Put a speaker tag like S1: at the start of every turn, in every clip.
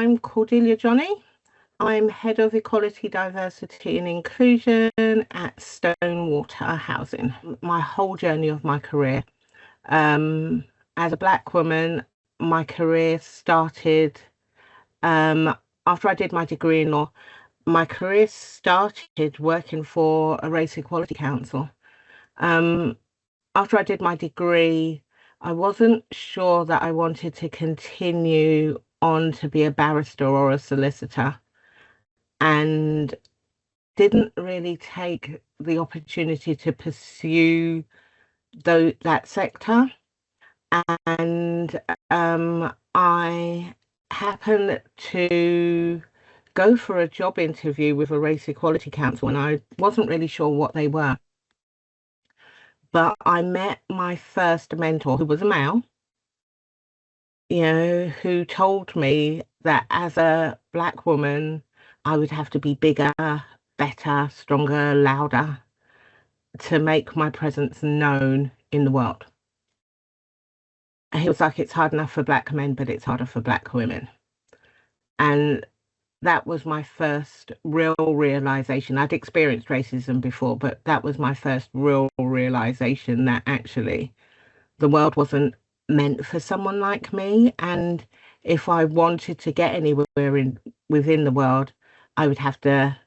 S1: I'm Cordelia Johnney. I'm Head of Equality, Diversity and Inclusion at Stonewater Housing. My whole journey of my career, as a Black woman, my career started after I did my degree in law. My career started working for a race equality council. Um, After I did my degree, I wasn't sure that I wanted to continue on to be a barrister or a solicitor, and didn't really take the opportunity to pursue that sector. And I happened to go for a job interview with a race equality council, and I wasn't really sure what they were. But I met my first mentor, who was a male, who told me that as a Black woman, I would have to be bigger, better, stronger, louder to make my presence known in the world. And he was like, it's hard enough for Black men, but it's harder for Black women. And that was my first real realization. I'd experienced racism before, but that was my first real realization that actually the world wasn't meant for someone like me. And if I wanted to get anywhere within the world, I would have to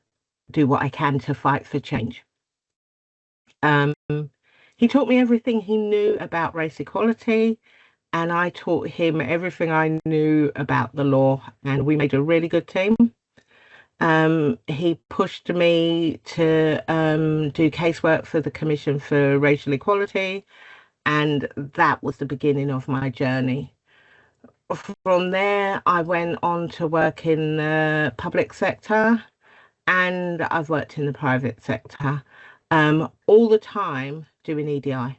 S1: do what I can to fight for change. Um, he taught me everything he knew about race equality, and I taught him everything I knew about the law, and we made a really good team. He pushed me to do casework for the Commission for Racial Equality, and that was the beginning of my journey. From there, I went on to work in the public sector, and I've worked in the private sector, all the time doing EDI.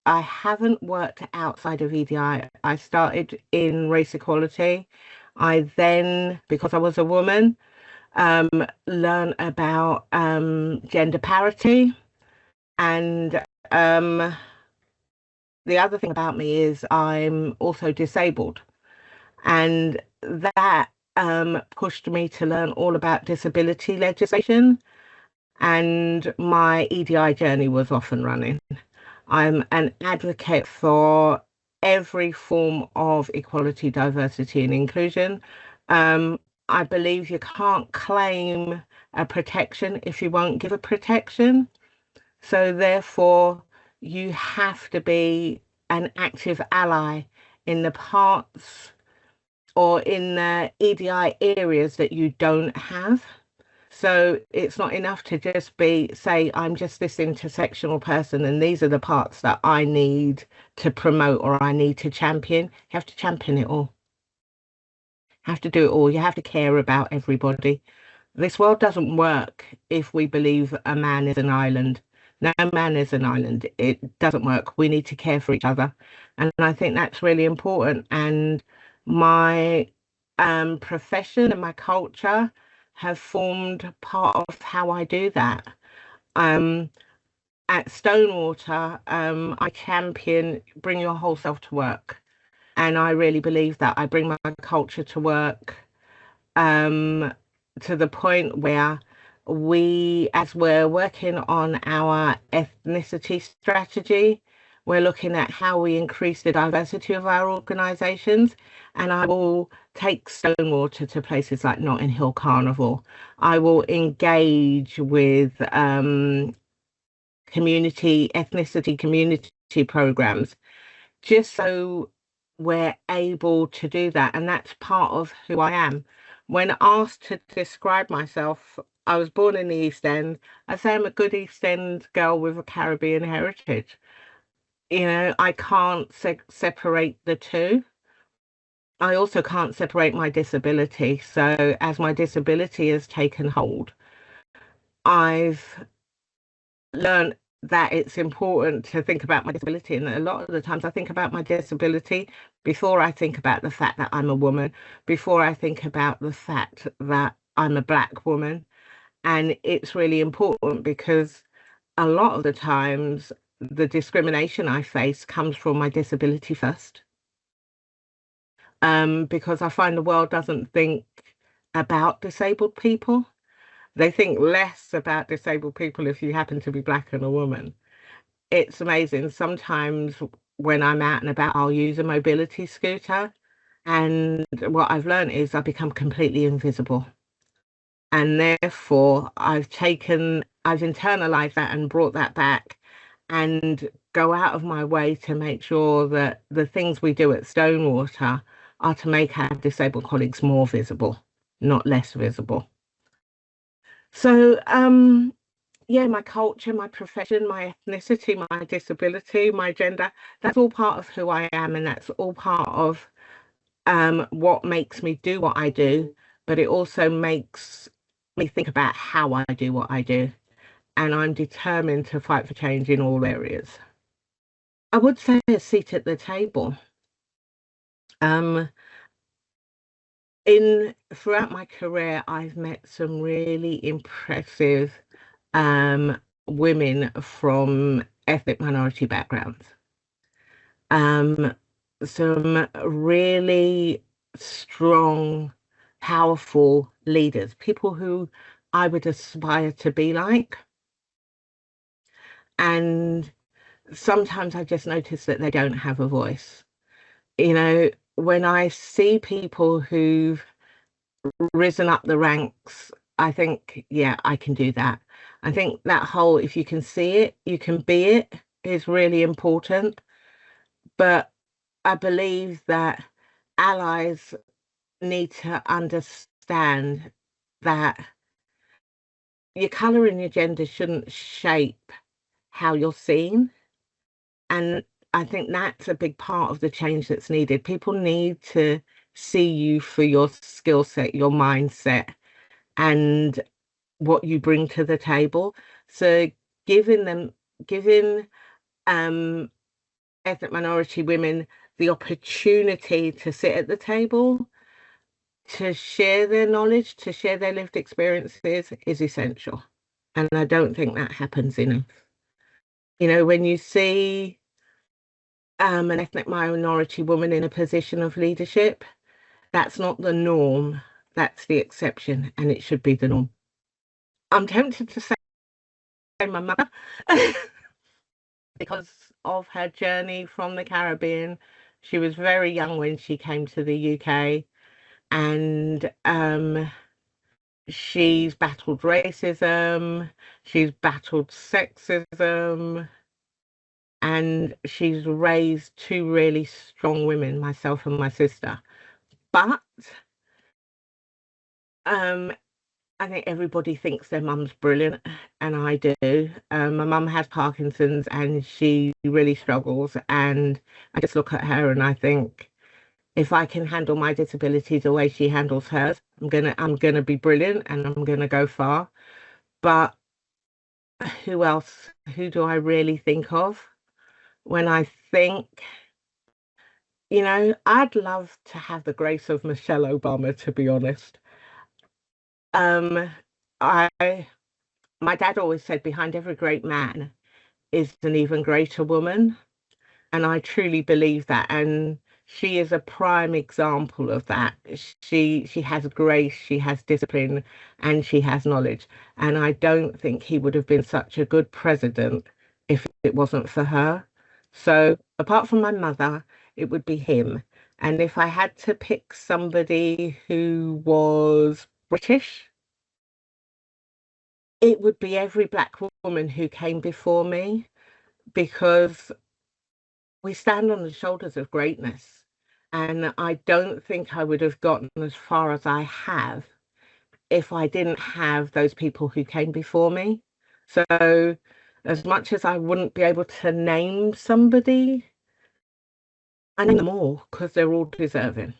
S1: I haven't worked outside of EDI. I started in race equality. I then, because I was a woman, learned about gender parity. And the other thing about me is I'm also disabled. And that pushed me to learn all about disability legislation. And my EDI journey was off and running. I'm an advocate for every form of equality, diversity, and inclusion. I believe you can't claim a protection if you won't give a protection. So therefore, you have to be an active ally in the parts or in the EDI areas that you don't have. So it's not enough to just say, I'm just this intersectional person and these are the parts that I need to promote or I need to champion. You have to champion it all. You have to do it all. You have to care about everybody. This world doesn't work if we believe a man is an island. No man is an island. It doesn't work. We need to care for each other. And I think that's really important. And my profession and my culture have formed part of how I do that. At Stonewater, I champion bring your whole self to work. And I really believe that I bring my culture to work to the point where as we're working on our ethnicity strategy, we're looking at how we increase the diversity of our organisations. And I will take Stonewater to places like Notting Hill Carnival. I will engage with ethnicity community programs, just so we're able to do that. And that's part of who I am. When asked to describe myself, I was born in the East End. I say I'm a good East End girl with a Caribbean heritage. I can't separate the two. I also can't separate my disability. So as my disability has taken hold, I've learned that it's important to think about my disability. And a lot of the times I think about my disability before I think about the fact that I'm a woman, before I think about the fact that I'm a Black woman. And it's really important because a lot of the times the discrimination I face comes from my disability first. because I find the world doesn't think about disabled people. They think less about disabled people if you happen to be black and a woman. It's amazing. Sometimes when I'm out and about, I'll use a mobility scooter. And what I've learned is I become completely invisible. And therefore, I've internalized that and brought that back and go out of my way to make sure that the things we do at Stonewater are to make our disabled colleagues more visible, not less visible. So, yeah, my culture, my profession, my ethnicity, my disability, my gender, that's all part of who I am, and that's all part of what makes me do what I do, but it also makes me think about how I do what I do. And I'm determined to fight for change in all areas. I would say a seat at the table. Um, in throughout my career, I've met some really impressive women from ethnic minority backgrounds. Um, some really strong, powerful leaders, people who I would aspire to be like. And sometimes I just notice that they don't have a voice. You know, when I see people who've risen up the ranks, I think, yeah, I can do that. I think that whole, if you can see it, you can be it, is really important. But I believe that allies need to understand that your color and your gender shouldn't shape how you're seen. And I think that's a big part of the change that's needed. People need to see you for your skill set, your mindset, and what you bring to the table. So giving um ethnic minority women the opportunity to sit at the table, to share their knowledge, to share their lived experiences is essential. And I don't think that happens enough. You know, when you see an ethnic minority woman in a position of leadership, that's not the norm, that's the exception, and it should be the norm. I'm tempted to say my mother because of her journey from the Caribbean. She was very young when she came to the UK, and she's battled racism, she's battled sexism, and she's raised two really strong women, myself and my sister. But um, I think everybody thinks their mum's brilliant, and I do. My mum has Parkinson's and she really struggles. And I just look at her and I think, if I can handle my disability the way she handles hers, I'm gonna be brilliant and I'm gonna go far. But who else? Who do I really think of when I think, I'd love to have the grace of Michelle Obama, to be honest. Um, I My dad always said behind every great man is an even greater woman. And I truly believe that. And she is a prime example of that. She has grace, she has discipline, and she has knowledge. And I don't think he would have been such a good president if it wasn't for her. So apart from my mother, it would be him. And if I had to pick somebody who was British, it would be every black woman who came before me, because we stand on the shoulders of greatness. And I don't think I would have gotten as far as I have if I didn't have those people who came before me. So, as much as I wouldn't be able to name somebody, I name them all because they're all deserving.